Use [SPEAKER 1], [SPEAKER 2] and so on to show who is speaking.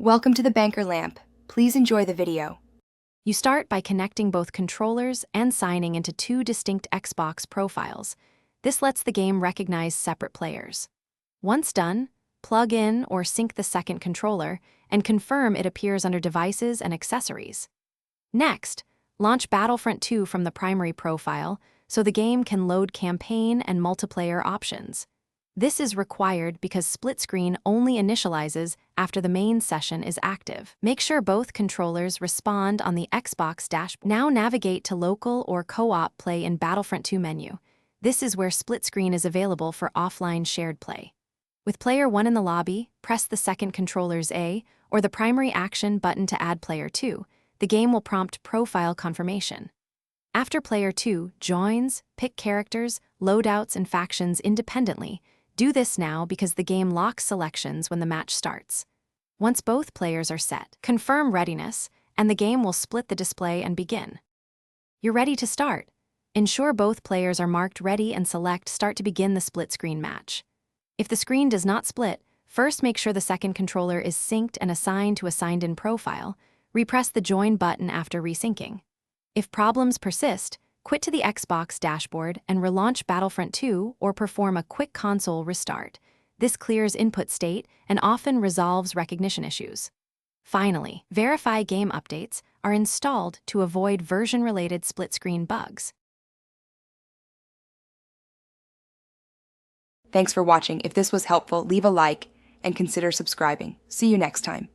[SPEAKER 1] Welcome to the Banker Lamp. Please enjoy the video.
[SPEAKER 2] You start by connecting both controllers and signing into two distinct Xbox profiles. This lets the game recognize separate players. Once done, plug in or sync the second controller and confirm it appears under Devices and Accessories. Next, launch Battlefront II from the primary profile so the game can load campaign and multiplayer options. This is required because split screen only initializes after the main session is active. Make sure both controllers respond on the Xbox dashboard. Now navigate to local or co-op play in Battlefront 2 menu. This is where split screen is available for offline shared play. With player 1 in the lobby, press the second controller's A or the primary action button to add player 2. The game will prompt profile confirmation. After player 2 joins, pick characters, loadouts, and factions independently. Do this now because the game locks selections when the match starts. Once both players are set, confirm readiness, and the game will split the display and begin. You're ready to start. Ensure both players are marked ready and select Start to begin the split screen match. If the screen does not split, first make sure the second controller is synced and assigned to a signed-in profile. Repress the Join button after resyncing. If problems persist, quit to the Xbox dashboard and relaunch Battlefront 2 or perform a quick console restart. This clears input state and often resolves recognition issues. Finally, verify game updates are installed to avoid version-related split-screen bugs.
[SPEAKER 1] Thanks for watching. If this was helpful, leave a like and consider subscribing. See you next time.